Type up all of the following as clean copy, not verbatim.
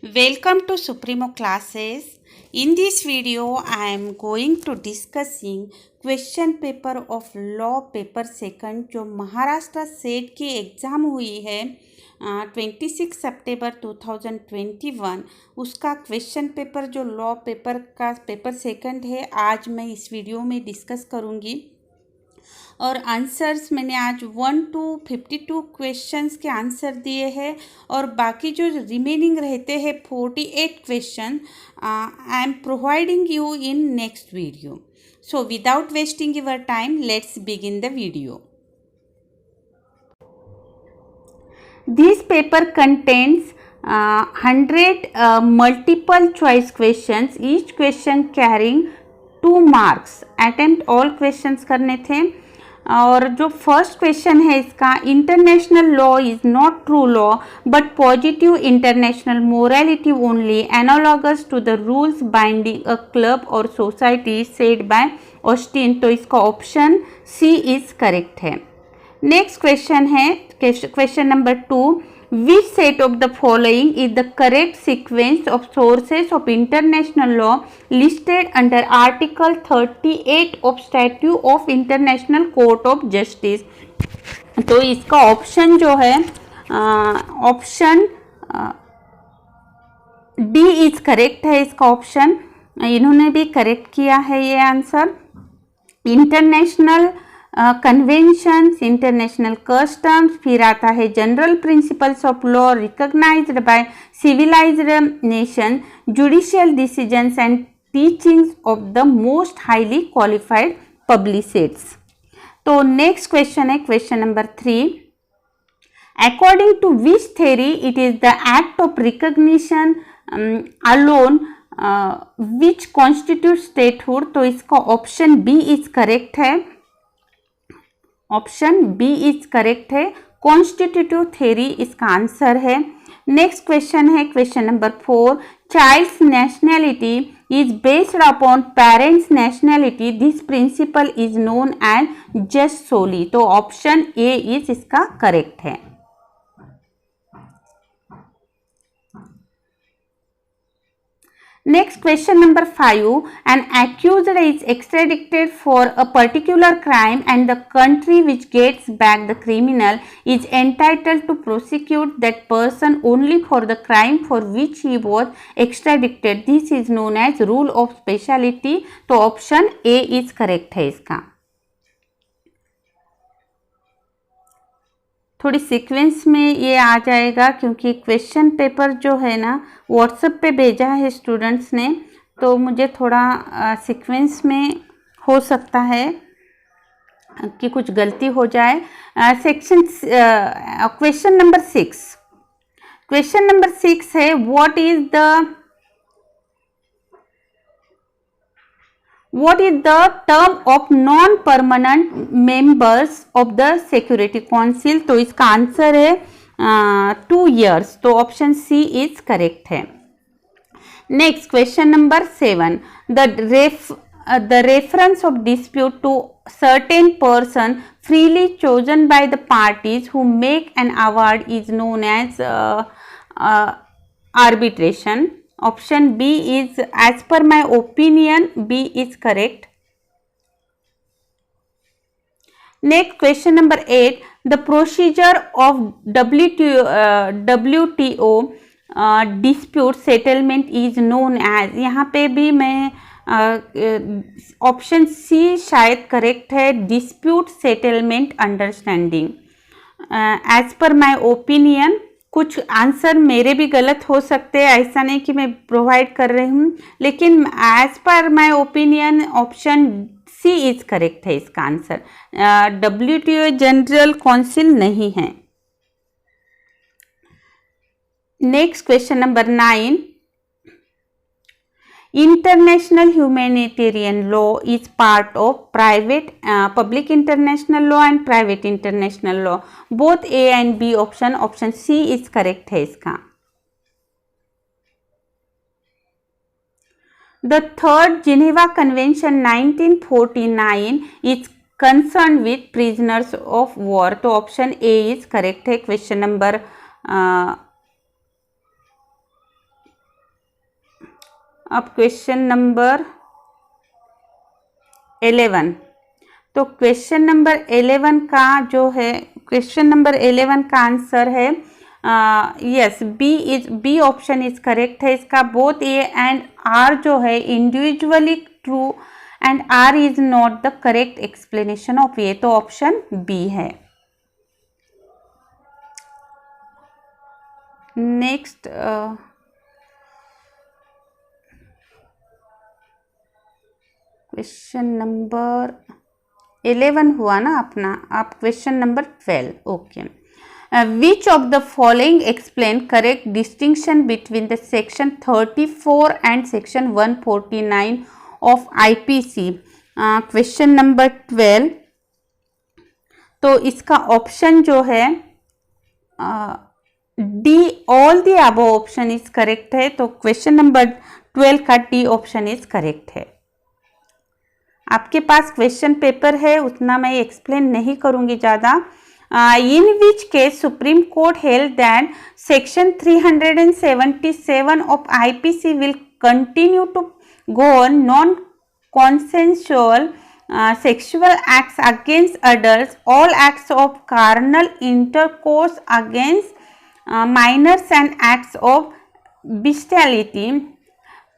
Welcome to Supremo classes. In this video, I am going to discussing question paper of law paper second जो Maharashtra set की exam हुई है 26 सितंबर 2021 उसका question paper जो law paper का paper second है आज मैं इस वीडियो में डिस्कस करूँगी। और आंसर्स मैंने आज 1 to 52 क्वेश्चंस के आंसर दिए हैं और बाकी जो रिमेनिंग रहते हैं 48 question I am providing you in next video. So without wasting your time let's begin the video. This paper contains 100 multiple choice questions, each question carrying 2 marks. Attempt all questions करने थे। और जो first question है इसका, international law is not true law but positive international morality only analogous to the rules binding a club और society said by Austin. तो इसका option C is correct है। नेक्स्ट क्वेश्चन है question number 2, which set of the following is the correct sequence of sources of international law listed under article 38 of statute of international court of justice। तो इसका option जो है option D is correct है। इसका option इन्होंने भी correct किया है ये answer. International conventions, international customs, फिर आता है general principles of law recognised by civilised nation, judicial decisions and teachings of the most highly qualified publicists. तो नेक्स्ट क्वेश्चन है question number 3, according to which theory it is the act of recognition alone which constitute statehood. तो इसका option B is correct है। Option B is correct है, constitutive theory इसका answer है। Next question है question number 4, child's nationality is based upon parents nationality, this principle is known as jus soli. तो option A is इसका correct है। Next question number 5, an accused is extradited for a particular crime and the country which gets back the criminal is entitled to prosecute that person only for the crime for which he was extradited. This is known as rule of speciality। तो option A is correct है इसका। थोड़ी sequence में ये आ जाएगा क्योंकि question paper जो है ना व्हाट्सएप पे भेजा है स्टूडेंट्स ने, तो मुझे थोड़ा सीक्वेंस में हो सकता है कि कुछ गलती हो जाए। Section question number 6, question number 6 है what is the term of non-permanent members of the Security Council। तो इसका आंसर है 2 years। तो ऑप्शन सी इज करेक्ट है। Next question number 7, the reference of dispute to certain person freely chosen by the parties who make an award is known as arbitration। Option B is as per my opinion B is correct. Next question number 8, the procedure of WTO dispute settlement is known as. यहाँ पे भी मैं option C शायद correct है, dispute settlement understanding. As per my opinion कुछ answer मेरे भी गलत हो सकते हैं, ऐसा नहीं कि मैं प्रोवाइड कर रही हूँ, लेकिन as per my opinion option C is correct है इसका आंसर। WTO जनरल काउंसिल नहीं है। Next question number 9, International humanitarian law is part of public international law and private international law. Both A and B option C is correct है इसका। The third Geneva Convention 1949 is concerned with prisoners of war। तो option A is correct है question number अब question number 11। तो question number 11 का जो है, question number 11 का आंसर है yes, B option is correct है इसका। बोथ ए एंड आर जो है individually true and R is not the correct explanation of A, तो ऑप्शन बी है। नेक्स्ट क्वेश्चन नंबर 11 हुआ ना अपना, आप question number 12। Okay, which of the following explain correct distinction between the section 34 and section 149 of IPC. Question number 12, तो इसका option जो है D, all the above option is correct है। तो क्वेश्चन नंबर 12 का डी ऑप्शन इज करेक्ट है। आपके पास question paper है, उतना मैं एक्सप्लेन नहीं करूंगी ज़्यादा। In which case Supreme Court held that section 377 of IPC will continue to govern non-consensual sexual acts against adults, all acts of carnal intercourse against minors and acts of bestiality।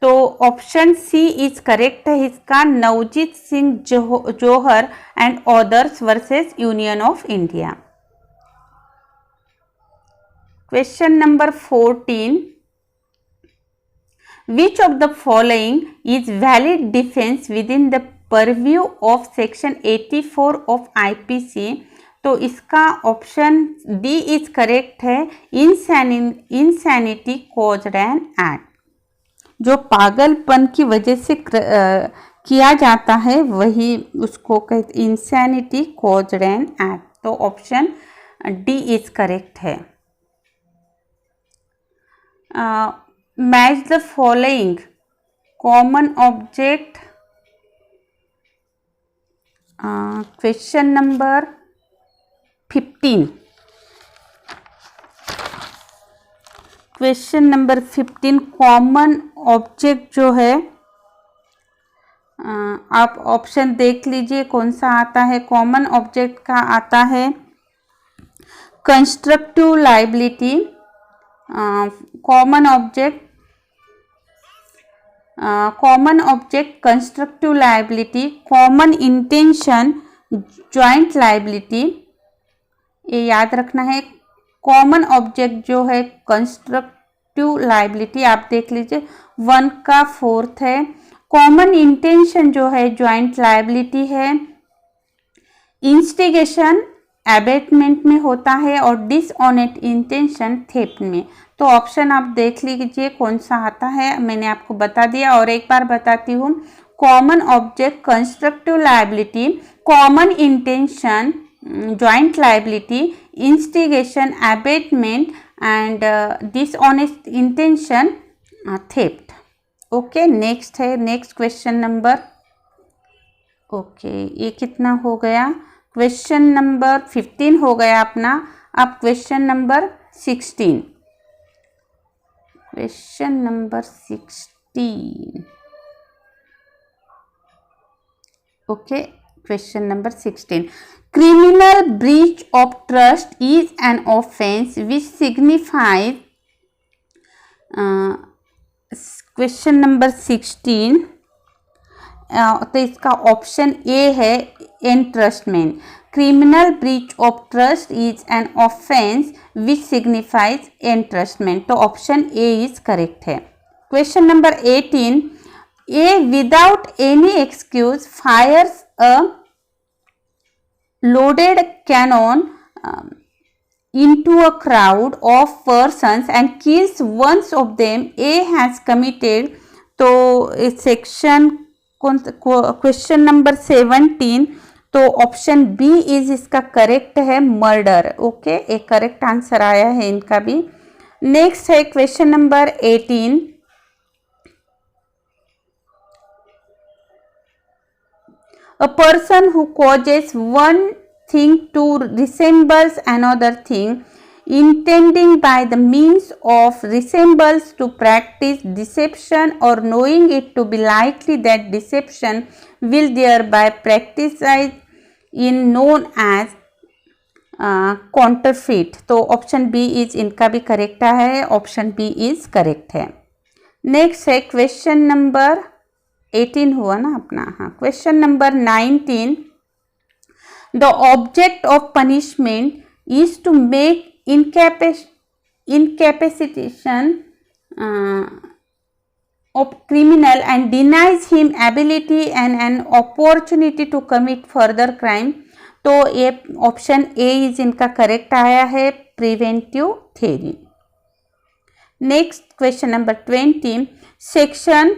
तो option C is correct है इसका, Navjeet Singh Johar and others versus Union of India. Question number 14, which of the following is valid defence within the purview of section 84 of IPC. तो इसका option D is correct है, insanity caused an act. जो पागलपन की वजह से किया जाता है वही उसको कहते इंसैनिटी कॉज्ड एन एक्ट। तो ऑप्शन डी इज करेक्ट है। Match the following common object. Question number 15, question number 15 common object जो है, आप ऑप्शन देख लीजिए कौन सा आता है। कॉमन ऑब्जेक्ट का आता है constructive liability, common object constructive liability, common intention joint liability, ये याद रखना है। कॉमन ऑब्जेक्ट जो है कंस्ट्रक्टिव लाइबिलिटी, आप देख लीजिए 1 का 4th है। कॉमन इंटेंशन जो है जॉइंट लाइबिलिटी है। इंस्टिगेशन एबेटमेंट में होता है और डिसऑनेस्ट इंटेंशन थेफ्ट में। तो ऑप्शन आप देख लीजिए कौन सा आता है, मैंने आपको बता दिया और एक बार बताती हूँ। Common object constructive liability, common intention joint liability, instigation abatement and dishonest intention theft। Okay, next है, नेक्स्ट क्वेश्चन नंबर, ओके ये कितना हो गया, क्वेश्चन नंबर 15 हो गया अपना। अब question number 16, question number 16, okay question number 16, criminal breach of trust is an offense which signifies question number 16, तो इसका ऑप्शन ए है entrustment. Criminal breach of trust is an offence which signifies entrustment. तो option A is correct है। Question number 18, A without any excuse fires a loaded cannon into a crowd of persons and kills one of them, A has committed। तो section question number 17, तो option B is इसका correct है, murder. Okay, एक correct answer आया है इनका भी। Next है question number 18, a person who causes one thing to resembles another thing intending by the means of resemblance to practice deception or knowing it to be likely that deception will thereby practice in known as counterfeit. तो option B is इनका भी correct है, option B is correct है। Next है question number 18 हुआ ना अपना, हाँ question number 19, the object of punishment is to make incapacitation of criminal and denies him ability and an opportunity to commit further crime. तो ये option A is इनका correct आया है, preventive theory. Next question number 20, section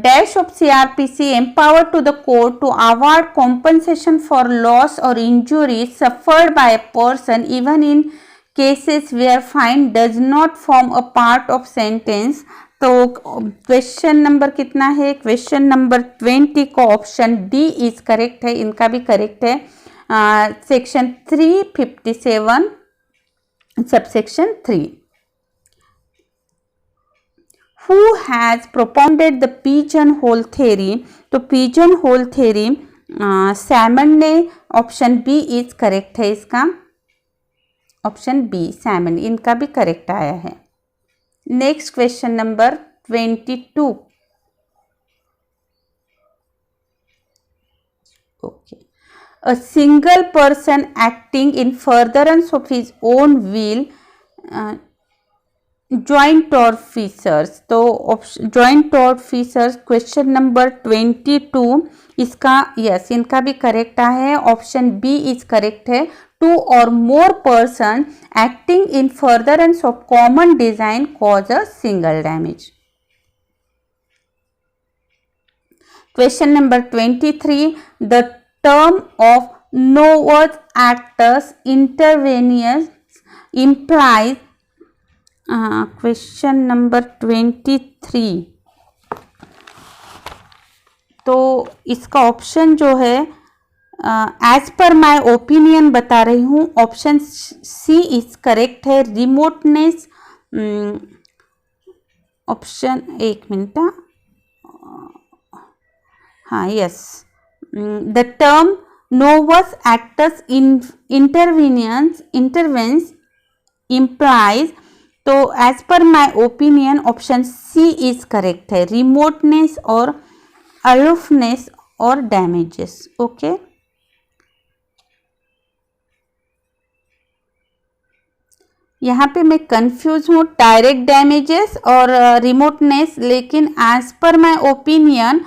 dash of CRPC empowered to the court to award compensation for loss or injury suffered by a person even in cases where fine does not form a part of sentence. तो question number कितना है, question number 20 को option D is correct है, इनका भी correct है। Section 357 subsection 3। Who has propounded the pigeonhole theory? तो pigeonhole theory Simon ने, ऑप्शन बी इज करेक्ट है इसका, ऑप्शन बी सैमन, इनका भी करेक्ट आया है। Next question number 22, okay, a single person acting in furtherance of his own will joint tortfeasors, तो joint टॉर्फिसर्स question number 22 इसका यस इनका भी करेक्ट है, ऑप्शन बी इज करेक्ट है। 2 or more person acting in furtherance of common design cause a single damage. Question number 23, the term of novus actus interveniens implies question number 23, तो इसका option जो है as per my opinion बता रही हूँ, option C is correct है, remoteness, option एक minute, हाँ yes, the term novus actus intervenes implies, तो as per my opinion option C is correct है, रिमोटनेस और अलोफनेस और डैमेजेस। ओके, यहाँ पे मैं कंफ्यूज हूँ डायरेक्ट डैमेजेस और रिमोटनेस, लेकिन as per my opinion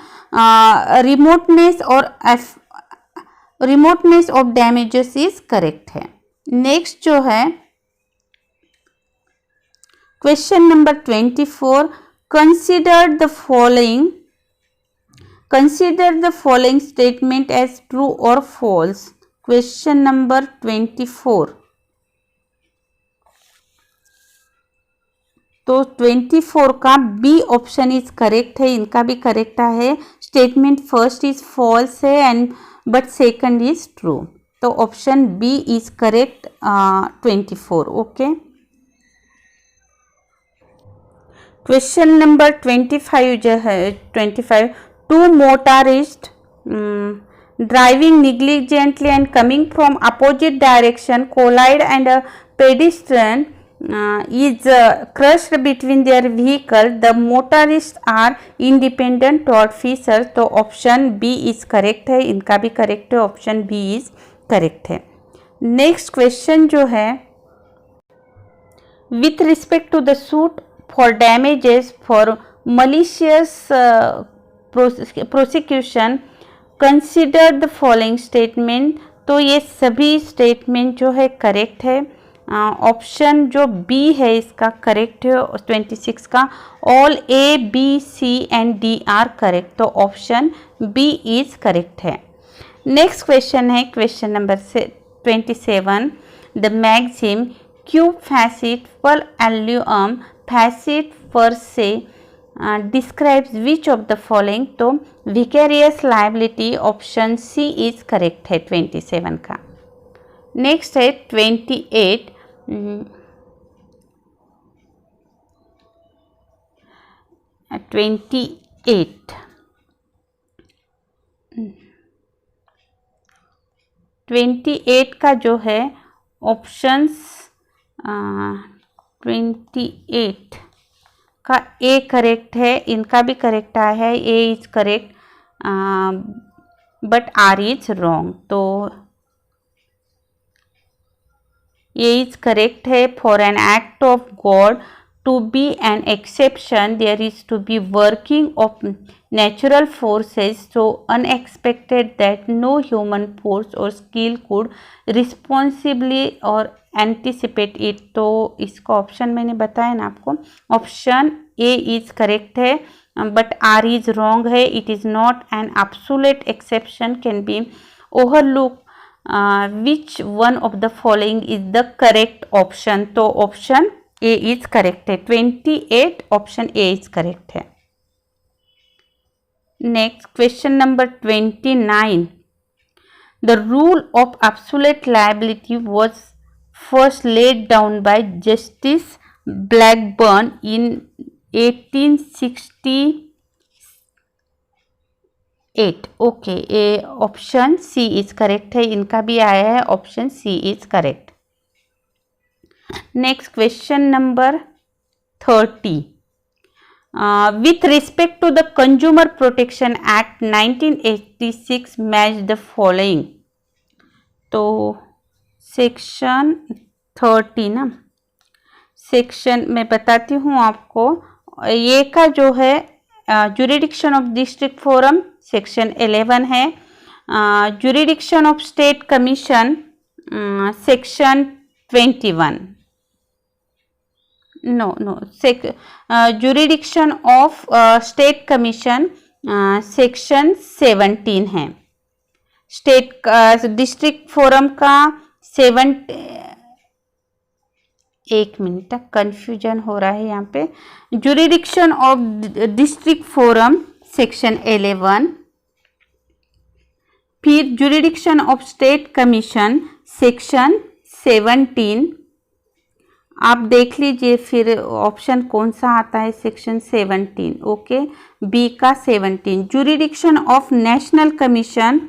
remoteness of damages is correct है। नेक्स्ट जो है question number 24, consider the following statement as true or false. Question number 24, तो 24 का बी ऑप्शन इज करेक्ट है, इनका भी करेक्ट है। स्टेटमेंट फर्स्ट इज फॉल्स है and but second is true, तो option B is correct 24। Okay, question number 25 जो है 25, 2 motorists driving negligently and coming from opposite direction collide and a pedestrian is crushed between their vehicle. The motorists are independent tortfeasors, तो option B is correct है, इनका भी correct है, option B is correct है। Next question जो है, with respect to the suit for damages for malicious prosecution consider the following statement, तो ये सभी स्टेटमेंट जो है करेक्ट है। ऑप्शन जो बी है इसका करेक्ट है 26 का, all A B C and D R correct, तो ऑप्शन बी इज करेक्ट है। नेक्स्ट क्वेश्चन है question number 27, the maxim qui facit per alium facit per se describes which of the following, तो vicarious liability, option C is correct है 27 का। Next है 28। 28 का जो है ऑप्शंस 28 का ए करेक्ट है, इनका भी करेक्ट आया है, A is correct but R is wrong. तो ए इज करेक्ट है। For an act of God to be an exception, there is to be working of natural forces so unexpected that no human force or skill could responsibly or anticipate it। तो इसका option मैंने बताया ना आपको, option A is correct है but R is wrong है। It is not an absolute exception can be overlook which one of the following is the correct option. तो option A is correct है। 28 option A is correct है। Next question number 29। The rule of absolute liability was first laid down by Justice Blackburn in 1868। Okay, A option C is correct है, इनका भी आया है, option C is correct. Next question number 30. With respect to the Consumer Protection Act 1986 match the following। तो section 30 ना, section मैं बताती हूँ आपको। ये का जो है jurisdiction of district forum section 11 है। Jurisdiction of state commission section 21। Jurisdiction of state commission section 17 है। स्टेट डिस्ट्रिक्ट फोरम का 7। एक मिनट तक कंफ्यूजन हो रहा है यहाँ पे। Jurisdiction of district forum section 11, फिर jurisdiction of state commission section 17। आप देख लीजिए फिर ऑप्शन कौन सा आता है, सेक्शन 17। ओके, बी का 17। Jurisdiction of national commission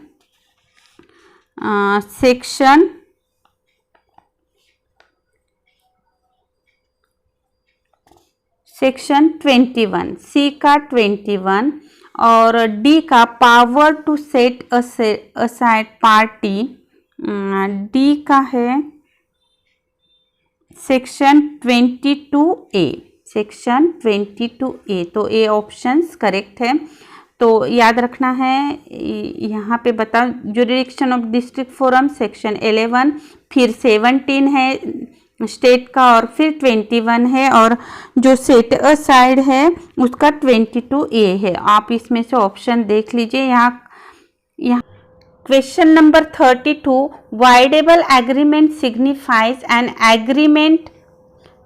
section 21, C का 21 और डी का power to set aside party D का है सेक्शन 22A। सेक्शन 22A, तो ए ऑप्शंस करेक्ट है। तो याद रखना है, यहाँ पे बताओ jurisdiction of district forum section 11, फिर 17 है स्टेट का और फिर 21 है और जो सेट असाइड है उसका 22A है। आप इसमें से ऑप्शन देख लीजिए। यहाँ question number 32। Voidable agreement signifies an agreement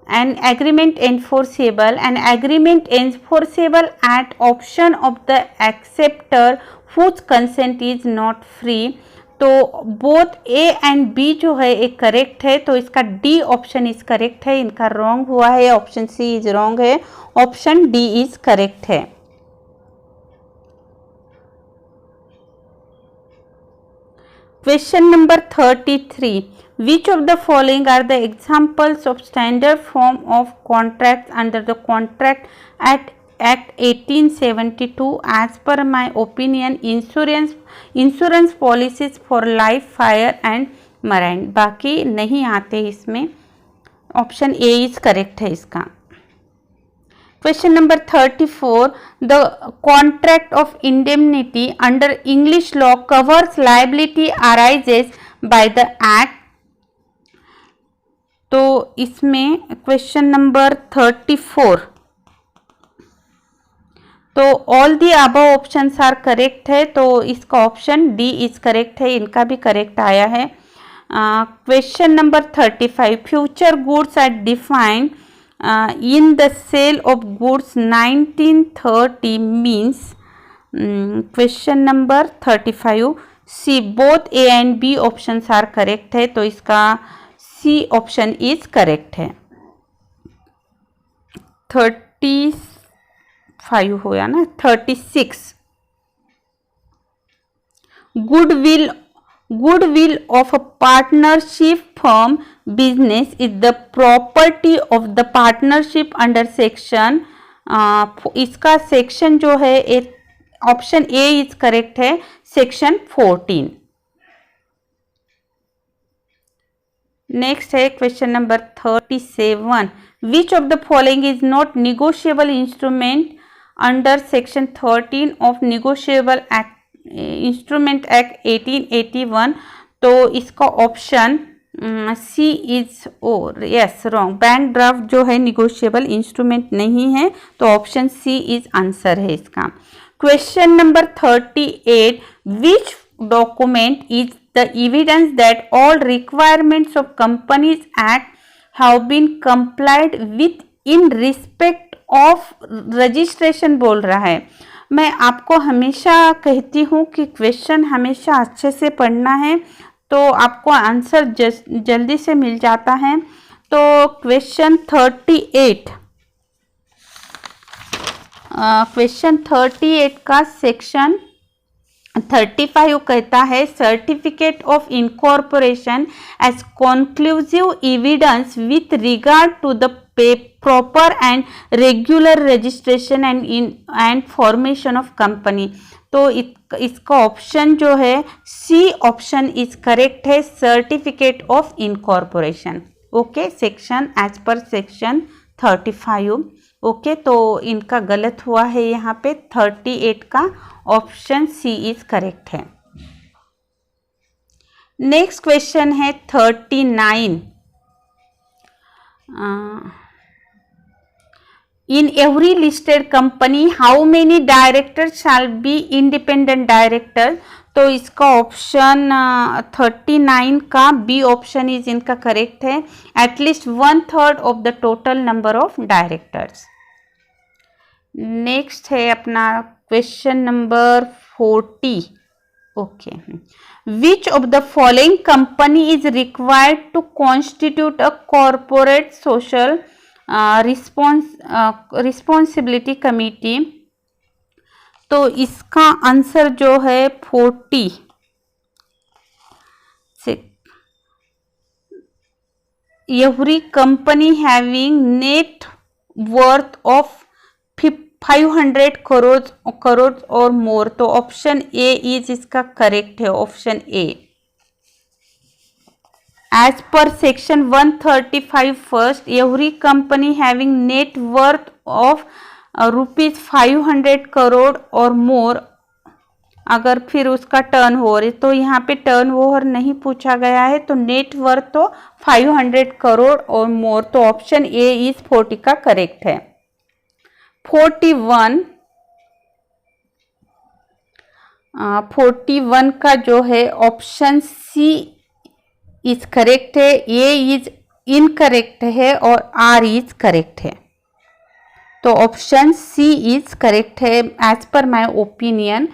enforceable, an agreement enforceable at option of the acceptor whose consent is not free। तो बोथ ए एंड बी जो है एक करेक्ट है, तो इसका डी ऑप्शन इज करेक्ट है। इनका रॉन्ग हुआ है, ऑप्शन सी इज रॉन्ग है, ऑप्शन डी इज करेक्ट है। Question number 33. Which of the following are the examples of standard form of contracts under the Contract Act 1872? As per my opinion, insurance policies for life, fire and marine। बाकी नहीं आते इसमें, option A is correct है इसका। Question number 34. The contract of indemnity under English law covers liability arises by the act। तो इसमें question number 34। तो all the above options are correct है, तो इसका ऑप्शन डी इज करेक्ट है, इनका भी करेक्ट आया है। Question number 35। Future goods are defined in the sale of goods 1930 means। question number 35। C both A and B option are correct है, तो इसका सी ऑप्शन इज करेक्ट है। 35 होया ना, 36 Goodwill of a partnership firm business is the property of the partnership under section, इसका section जो है option A is correct है, सेक्शन 14। नेक्स्ट है question number 37, which of the following is not negotiable instrument under section 13 of negotiable act instrument act 1881, तो इसका option C is yes wrong, bank draft जो है negotiable instrument नहीं है, तो option C is answer है इसका। Question number 38, which document is the evidence that all requirements of companies act have been complied with in respect of registration बोल रहा है। मैं आपको हमेशा कहती हूँ कि क्वेश्चन हमेशा अच्छे से पढ़ना है, तो आपको आंसर जल्दी से मिल जाता है। तो क्वेश्चन 38 का सेक्शन 35 कहता है, certificate of incorporation as conclusive evidence with regard to the proper and regular registration and formation of company, तो इसका ऑप्शन जो है सी ऑप्शन इज करेक्ट है, certificate of incorporation. Okay, section as per section 35। Okay, तो इनका गलत हुआ है यहाँ पे, 38 का ऑप्शन सी इज करेक्ट है। नेक्स्ट क्वेश्चन है 39, in every listed company how many directors shall be independent directors, तो इसका ऑप्शन 39 का बी ऑप्शन इज इनका करेक्ट है, at least 1/3 of the total number of directors. Next है अपना question number 40। Okay, which of the following company is required to constitute a corporate social responsibility committee, तो इसका answer जो है 40 every company having net worth of 500 crore और more, तो option A is इसका correct है, option A. As per section 135 first, every company having net worth of rupees 500 crore और मोर, अगर फिर उसका टर्न ओवर, तो यहाँ पे टर्न ओवर नहीं पूछा गया है, तो नेट वर्थ तो 500 करोड़ और मोर, तो ऑप्शन ए इज 40 का करेक्ट है। 41 का जो है ऑप्शन सी इज करेक्ट है, ए इज इनकरेक्ट है और आर इज करेक्ट है, तो ऑप्शन सी इज करेक्ट है as per my opinion,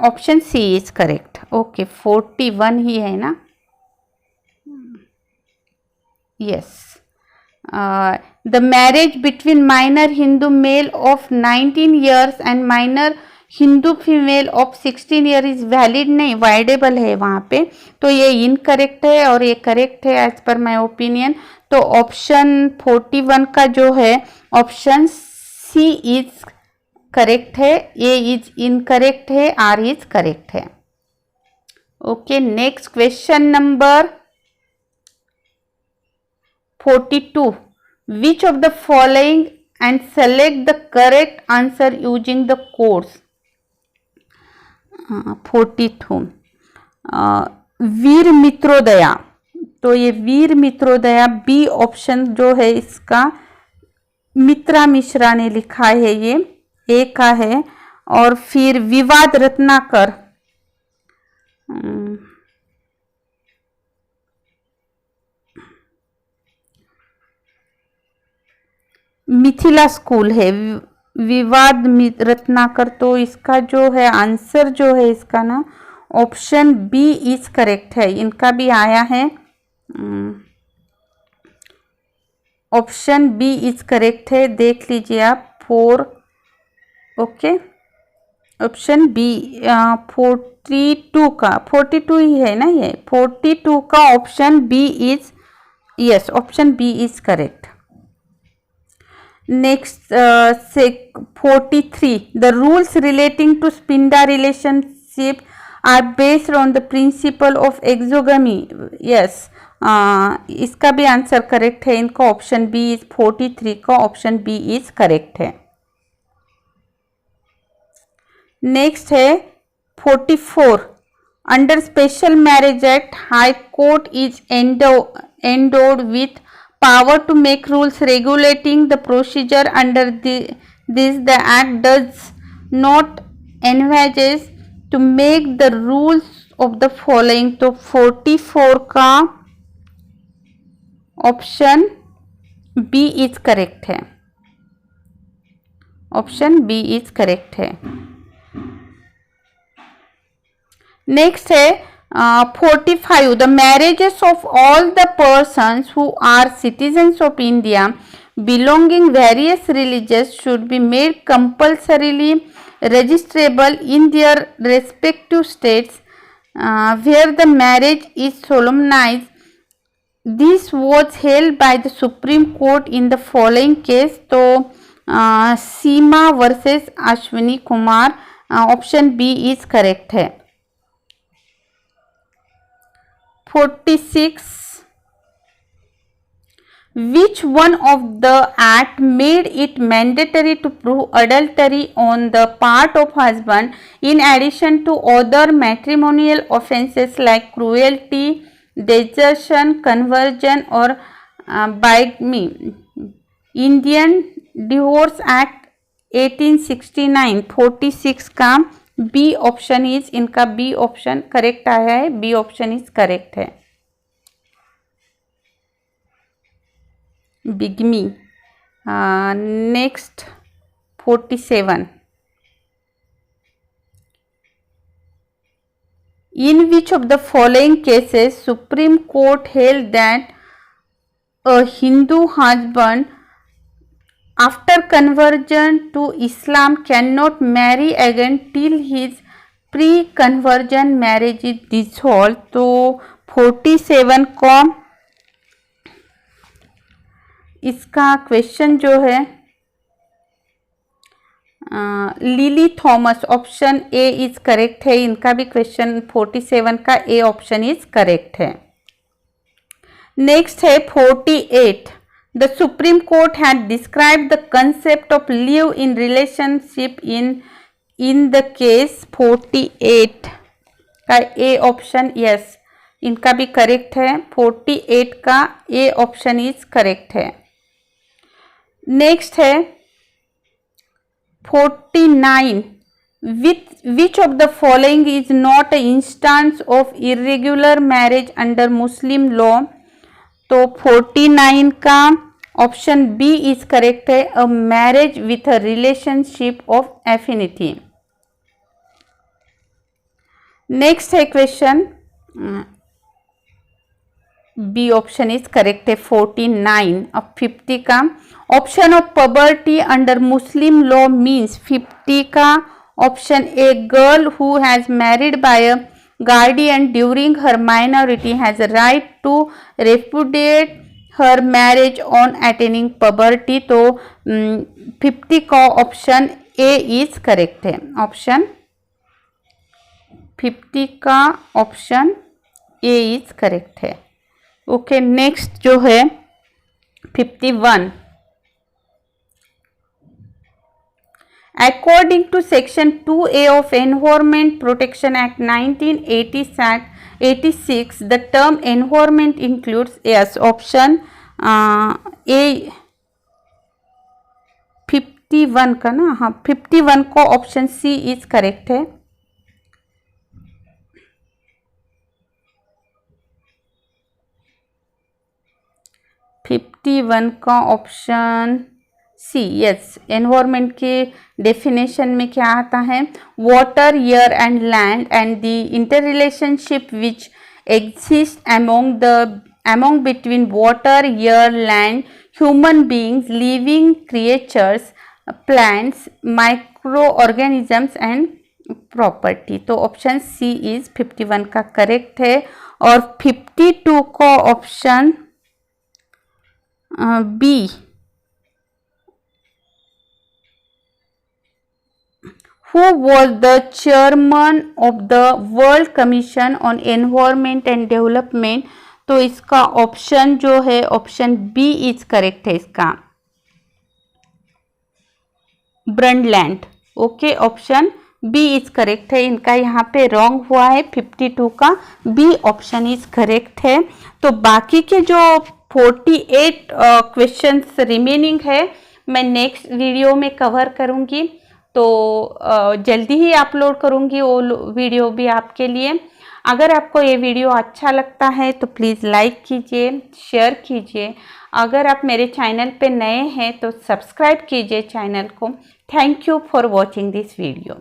option C is correct. Okay, 41 ही है ना, yes. The marriage between minor Hindu male of 19 years and minor Hindu female of 16 years is valid, नहीं, voidable है वहाँ पे, तो ये इनकरेक्ट है और ये करेक्ट है एज पर माय ओपिनियन, तो ऑप्शन 41 का जो है ऑप्शन सी इज करेक्ट है, ए इज इनकरेक्ट है, आर इज करेक्ट है। Okay, next question number 42, which of the following and select the correct answer using the codes. 42 वीर मित्रोदया, तो ये वीर मित्रोदया B option जो है इसका मित्रा मिश्रा ने लिखा है, ये ए का है, और फिर विवाद रत्नाकर, मिथिला स्कूल है, विवाद रत्नाकर, तो इसका जो है आंसर जो है इसका ना ऑप्शन बी इज करेक्ट है, इनका भी आया है। ऑप्शन बी इज करेक्ट है, देख लीजिए आप। 4, ओके, ऑप्शन बी 42 का, 42 ही है ना ये, 42 का option B is, yes, option B is correct. Next, 43. The rules relating to Spinda relationship are based on the principle of exogamy. Yes, इसका भी आंसर करेक्ट है। इनका ऑप्शन बी इज 43 का ऑप्शन बी इज करेक्ट है। Next है 44. Under special marriage act high court is endowed with power to make rules regulating the procedure under this. The act does not envisages to make the rules of the following. तो 44 का option B is correct है, option B is correct है। Next है 45. The marriages of all the persons who are citizens of India belonging various religions should be made compulsorily registrable in their respective states where the marriage is solemnized. This was held by the Supreme Court in the following case. तो Seema versus Ashwini Kumar, option B is correct है। 46. Which one of the act made it mandatory to prove adultery on the part of husband in addition to other matrimonial offences like cruelty, desertion, conversion or bigamy? Indian Divorce Act 1869। 46 का B option is, इनका B option correct आया है, B option is correct है। बिगमी। Next 47. In which of the following cases Supreme Court held that a Hindu husband after conversion to Islam cannot marry again till his pre-conversion marriage is dissolved? तो 47 को इसका question जो है lily Thomas, option A is correct है। इनका भी question 47 का A option is correct है। नेक्स्ट है 48. The Supreme Court had described the concept of live-in relationship in the case 48 का ए ऑप्शन, यस, इनका भी करेक्ट है। 48 का ए ऑप्शन इज करेक्ट है। नेक्स्ट है 49. Which of the following is not an instance of irregular marriage under Muslim law? तो 49 का option B is correct है, a marriage with a relationship of affinity. Next है question, B option is correct है 49। अब 50 का option of puberty under Muslim law means 50 का option a girl who has married by a guardian during her minority has a right to repudiate her marriage on attaining puberty। तो 50 का option A is correct है, option 50 का option A is correct है। Okay, next जो है 51. According to Section 2A of Environment Protection Act 1986, the term environment includes, yes, option A 51 का ना, हाँ 51 को ऑप्शन सी इज करेक्ट है। फिफ्टी वन का ऑप्शन सी, यस, एनवायरमेंट के डेफिनेशन में क्या आता है? Water, air and land and the inter relationship which exist among between water, air, land, human beings, living creatures, plants, microorganisms and property. तो option C is 51 का correct है। और 52 का option B, who was the chairman of the World Commission on Environment and Development, तो इसका option जो है option B is correct है इसका, Brundtland. Okay, option B is correct है। इनका यहाँ पे रॉन्ग हुआ है, 52 का बी ऑप्शन इज करेक्ट है। तो बाकी के जो 48 क्वेश्चंस रिमेनिंग है मैं नेक्स्ट वीडियो में कवर करूँगी, तो जल्दी ही अपलोड करूँगी वो वीडियो भी आपके लिए। अगर आपको ये वीडियो अच्छा लगता है तो प्लीज़ लाइक कीजिए, शेयर कीजिए। अगर आप मेरे चैनल पे नए हैं तो सब्सक्राइब कीजिए चैनल को। Thank you for watching this video.